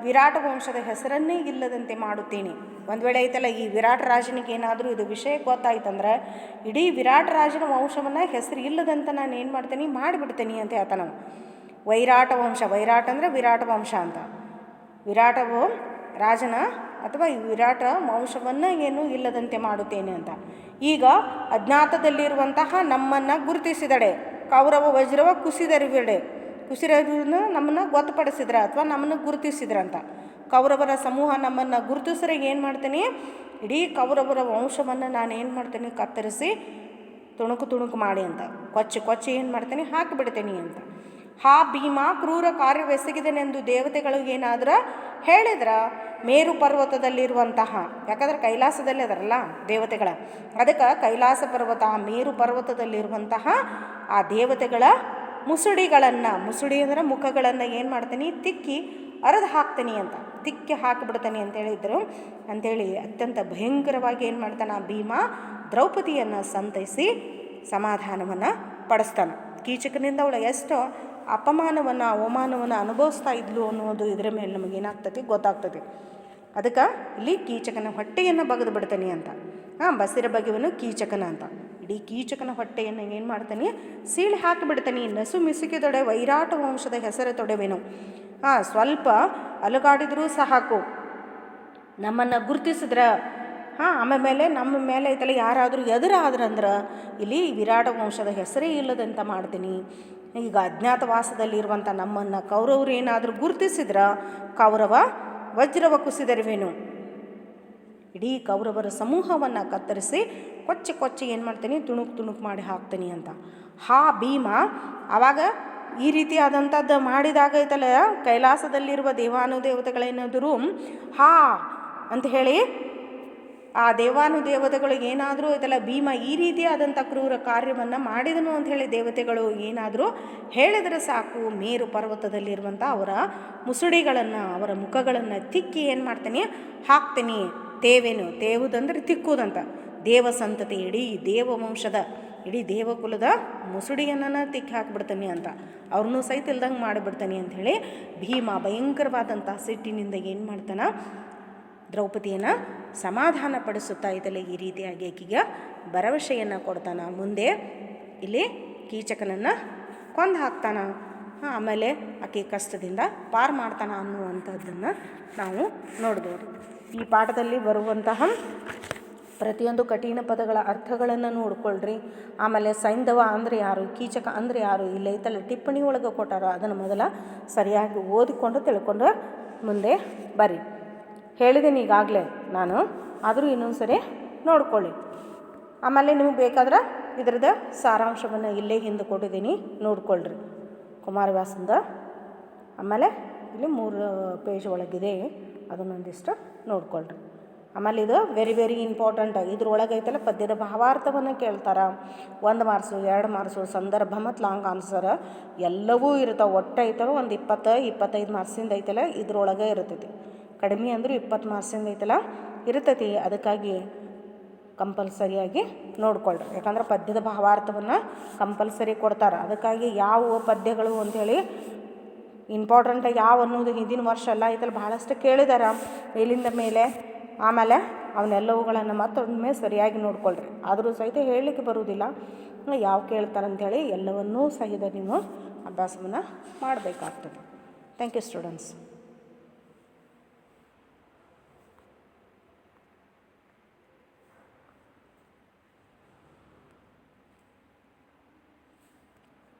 ವಿರಾಟ ವಂಶದ ಹೆಸರನ್ನೇ ಇಲ್ಲದಂತೆ ಮಾಡುತ್ತೇನೆ. ಒಂದು ವೇಳೆ ಐತಲ್ಲ ಈ ವಿರಾಟ ರಾಜನಿಗೆ ಏನಾದರೂ ಇದು ವಿಷಯ ಗೊತ್ತಾಯ್ತಂದ್ರೆ ಇಡೀ ವಿರಾಟ ರಾಜನ ವಂಶವನ್ನು ಹೆಸರು ಇಲ್ಲದಂತ ನಾನು ಏನು ಮಾಡ್ತೇನೆ, ಮಾಡಿಬಿಡ್ತೇನೆ ಅಂತ ಹೇಳ್ತಾನೆ. ವೈರಾಟ ವಂಶ, ವೈರಾಟ ಅಂದರೆ ವಿರಾಟ ವಂಶ ಅಂತ, ವಿರಾಟವು ರಾಜನ ಅಥವಾ ಈ ವಿರಾಟ ವಂಶವನ್ನು ಏನು ಇಲ್ಲದಂತೆ ಮಾಡುತ್ತೇನೆ ಅಂತ. ಈಗ ಅಜ್ಞಾತದಲ್ಲಿರುವಂತಹ ನಮ್ಮನ್ನು ಗುರುತಿಸಿದಡೆ, ಕೌರವ ವಜ್ರವ ಕುಸಿದರಿವಿನ ನಮ್ಮನ್ನು ಗೊತ್ತುಪಡಿಸಿದ್ರ ಅಥವಾ ನಮ್ಮನ್ನು ಗುರುತಿಸಿದ್ರಂತ. ಕೌರವರ ಸಮೂಹ ನಮ್ಮನ್ನು ಗುರುತಿಸ್ರೆ ಏನು ಮಾಡ್ತೀನಿ, ಇಡೀ ಕೌರವರ ವಂಶವನ್ನು ನಾನು ಏನು ಮಾಡ್ತೀನಿ, ಕತ್ತರಿಸಿ ತುಣುಕು ಮಾಡಿ ಅಂತ, ಕೊಚ್ಚಿ ಏನು ಮಾಡ್ತೀನಿ, ಹಾಕಿಬಿಡ್ತೀನಿ ಅಂತ. ಭೀಮ ಕ್ರೂರ ಕಾರ್ಯವೆಸಗಿದನೆಂದು ದೇವತೆಗಳು ಏನಾದರೂ ಹೇಳಿದ್ರ, ಮೇರು ಪರ್ವತದಲ್ಲಿರುವಂತಹ, ಯಾಕಂದ್ರೆ ಕೈಲಾಸದಲ್ಲಿ ಅದರಲ್ಲ ದೇವತೆಗಳ, ಅದಕ್ಕೆ ಕೈಲಾಸ ಪರ್ವತ ಮೇರು ಪರ್ವತದಲ್ಲಿರುವಂತಹ ಆ ದೇವತೆಗಳ ಮುಸುಡಿ ಅಂದರೆ ಮುಖಗಳನ್ನು ಏನು ಮಾಡ್ತೀನಿ, ತಿಕ್ಕಿ ಅರೆದು ಹಾಕ್ತೀನಿ ಅಂತ, ತಿಕ್ಕಿ ಹಾಕಿಬಿಡ್ತಾನೆ ಅಂತ ಹೇಳಿದರು. ಅಂಥೇಳಿ ಅತ್ಯಂತ ಭಯಂಕರವಾಗಿ ಏನು ಮಾಡ್ತಾನೆ ಭೀಮ ದ್ರೌಪದಿಯನ್ನು ಸಂತೈಸಿ ಸಮಾಧಾನವನ್ನು ಪಡಿಸ್ತಾನೆ. ಕೀಚಕನಿಂದ ಅವಳು ಎಷ್ಟು ಅಪಮಾನವನ್ನು ಅವಮಾನವನ್ನು ಅನುಭವಿಸ್ತಾ ಇದ್ಲು ಅನ್ನೋದು ಇದರ ಮೇಲೆ ನಮಗೇನಾಗ್ತದೆ ಗೊತ್ತಾಗ್ತದೆ. ಅದಕ್ಕೆ ಇಲ್ಲಿ ಕೀಚಕನ ಹೊಟ್ಟೆಯನ್ನು ಬಗೆದು ಬಿಡ್ತಾನೆ ಅಂತ. ಬಸಿರ ಬಗೆವನು ಕೀಚಕನ ಅಂತ. ಇಡೀ ಕೀಚಕನ ಹೊಟ್ಟೆಯನ್ನು ಏನು ಮಾಡ್ತಾನೆ ಸೀಳಿ ಹಾಕಿಬಿಡ್ತಾನೆ. ನಸು ಮಿಸುಕಿದೊಡೆ ವೈರಾಟ ವಂಶದ ಹೆಸರು ತೊಡೆವೇನು. ಸ್ವಲ್ಪ ಅಲುಗಾಡಿದ್ರೂ ಸಾಕು, ನಮ್ಮನ್ನು ಗುರುತಿಸಿದ್ರೆ ಆಮೇಲೆ ನಮ್ಮ ಮೇಲೆ ಐತಲ್ಲ ಯಾರಾದರೂ ಎದುರಾದ್ರಂದ್ರೆ ಇಲ್ಲಿ ವಿರಾಟ ವಂಶದ ಹೆಸರೇ ಇಲ್ಲದಂತ ಮಾಡ್ತೀನಿ. ಈಗ ಅಜ್ಞಾತವಾಸದಲ್ಲಿರುವಂಥ ನಮ್ಮನ್ನು ಕೌರವರು ಏನಾದರೂ ಗುರುತಿಸಿದ್ರೆ ಕೌರವ ವಜ್ರವ ಕುಸಿದರಿವೇನು. ಇಡೀ ಕೌರವರ ಸಮೂಹವನ್ನು ಕತ್ತರಿಸಿ ಕೊಚ್ಚಿ ಏನು ಮಾಡ್ತೀನಿ ತುಣುಕು ಮಾಡಿ ಹಾಕ್ತೀನಿ ಅಂತ. ಭೀಮ ಆವಾಗ ಈ ರೀತಿಯಾದಂಥದ್ದು ಮಾಡಿದಾಗ ಐತಲ್ಲ ಕೈಲಾಸದಲ್ಲಿರುವ ದೇವಾನುದೇವತೆಗಳೇನಾದರೂ ಅಂತ ಹೇಳಿ ಆ ದೇವಾನುದೇವತೆಗಳು ಏನಾದರೂ ಐತಲ್ಲ ಭೀಮ ಈ ರೀತಿಯಾದಂಥ ಕ್ರೂರ ಕಾರ್ಯವನ್ನು ಮಾಡಿದನು ಅಂಥೇಳಿ ದೇವತೆಗಳು ಏನಾದರೂ ಹೇಳಿದರೆ ಸಾಕು, ಮೇರು ಪರ್ವತದಲ್ಲಿರುವಂಥ ಅವರ ಮುಸುಡಿಗಳನ್ನು ಅವರ ಮುಖಗಳನ್ನು ತಿಕ್ಕಿ ಏನು ಮಾಡ್ತೀನಿ ಹಾಕ್ತೀನಿ. ತೇವುದಂದ್ರೆ ತಿಕ್ಕುವುದಂತ. ದೇವ ಸಂತತಿ ಇಡೀ ದೇವವಂಶದ ಇಡೀ ದೇವಕುಲದ ಮುಸುಡಿಯನ್ನು ತಿಕ್ಕಿ ಹಾಕಿಬಿಡ್ತಾನೆ ಅಂತ, ಅವ್ರನ್ನೂ ಸಹಿತ ಇಲ್ದಂಗೆ ಮಾಡಿಬಿಡ್ತಾನೆ ಅಂಥೇಳಿ ಭೀಮ ಭಯಂಕರವಾದಂಥ ಸಿಟ್ಟಿನಿಂದ ಏನು ಮಾಡ್ತಾನೆ ದ್ರೌಪದಿಯನ್ನು ಸಮಾಧಾನ ಪಡಿಸುತ್ತಾ ಇದಲ್ಲ ಈ ರೀತಿಯಾಗಿ ಆಕೆಗೆ ಭರವಸೆಯನ್ನು ಕೊಡ್ತಾನೆ. ಮುಂದೆ ಇಲ್ಲಿ ಕೀಚಕನನ್ನು ಕೊಂದು ಹಾಕ್ತಾನೆ, ಆಮೇಲೆ ಆಕೆ ಕಷ್ಟದಿಂದ ಪಾರು ಮಾಡ್ತಾನೆ ಅನ್ನುವಂಥದ್ದನ್ನು ನಾವು ನೋಡ್ಬೋದು. ಈ ಪಾಠದಲ್ಲಿ ಬರುವಂತಹ ಪ್ರತಿಯೊಂದು ಕಠಿಣ ಪದಗಳ ಅರ್ಥಗಳನ್ನು ನೋಡ್ಕೊಳ್ರಿ. ಆಮೇಲೆ ಸೈಂಧವ ಅಂದರೆ ಯಾರು, ಕೀಚಕ ಅಂದರೆ ಯಾರು, ಇಲ್ಲ ಐತಲ್ಲ ಟಿಪ್ಪಣಿ ಒಳಗೆ ಕೊಟ್ಟಾರ, ಅದನ್ನು ಮೊದಲ ಸರಿಯಾಗಿ ಓದಿಕೊಂಡು ತಿಳ್ಕೊಂಡು ಮುಂದೆ ಬರ್ರಿ. ಹೇಳಿದ್ದೀನಿ ಈಗಾಗಲೇ ನಾನು, ಆದರೂ ಇನ್ನೊಂದು ಸರಿ ನೋಡ್ಕೊಳ್ಳಿ. ಆಮೇಲೆ ನಿಮಗೆ ಬೇಕಾದ್ರೆ ಇದ್ರದ್ದು ಸಾರಾಂಶವನ್ನು ಇಲ್ಲೇ ಹಿಂದೆ ಕೊಟ್ಟಿದ್ದೀನಿ, ನೋಡ್ಕೊಳ್ರಿ ಕುಮಾರವ್ಯಾಸಂದ. ಆಮೇಲೆ ಇಲ್ಲಿ 3 ಪೇಜ್ ಒಳಗಿದೆ, ಅದನ್ನೊಂದಿಷ್ಟು ನೋಡ್ಕೊಳ್ರಿ. ಆಮೇಲೆ ಇದು ವೆರಿ ಇಂಪಾರ್ಟೆಂಟ್. ಇದ್ರೊಳಗೆ ಐತಲ್ಲ ಪದ್ಯದ ಭಾವಾರ್ಥವನ್ನು ಕೇಳ್ತಾರೆ. 1 ಮಾರ್ಕ್ಸು 2 ಮಾರ್ಕ್ಸು ಸಂದರ್ಭ ಮತ್ತು ಲಾಂಗ್ ಆನ್ಸರ್ ಎಲ್ಲವೂ ಇರ್ತಾವೆ. ಒಟ್ಟು ಐತಲ್ಲ ಒಂದು 20-25 ಮಾರ್ಕ್ಸಿಂದ ಐತಲ್ಲ ಇದ್ರೊಳಗೆ ಇರ್ತೈತಿ. ಕಡಿಮೆ ಅಂದ್ರೆ 20 ಮಾರ್ಕ್ಸಿಂದ ಐತಲ್ಲ ಇರ್ತೈತಿ. ಅದಕ್ಕಾಗಿ ಕಂಪಲ್ಸರಿಯಾಗಿ ನೋಡ್ಕೊಳ್ರಿ, ಯಾಕಂದ್ರೆ ಪದ್ಯದ ಭಾವಾರ್ಥವನ್ನು ಕಂಪಲ್ಸರಿ ಕೊಡ್ತಾರೆ. ಅದಕ್ಕಾಗಿ ಯಾವ ಪದ್ಯಗಳು ಅಂಥೇಳಿ ಇಂಪಾರ್ಟೆಂಟ್ ಯಾವ ಅನ್ನೋದು ಹಿಂದಿನ ವರ್ಷ ಎಲ್ಲ ಐತಲ್ಲ ಭಾಳಷ್ಟು ಕೇಳಿದಾರೆ ಮೇಲಿಂದ ಮೇಲೆ. ಆಮೇಲೆ ಅವನ್ನೆಲ್ಲವುಗಳನ್ನು ಮತ್ತೊಮ್ಮೆ ಸರಿಯಾಗಿ ನೋಡ್ಕೊಳ್ರಿ. ಆದರೂ ಸಹಿತ ಹೇಳಲಿಕ್ಕೆ ಬರುವುದಿಲ್ಲ, ಯಾವ ಕೇಳ್ತಾರಂಥೇಳಿ ಎಲ್ಲವನ್ನೂ ಸಹಿತ ನೀವು ಅಭ್ಯಾಸವನ್ನು ಮಾಡಬೇಕಾಗ್ತದೆ. Thank you students.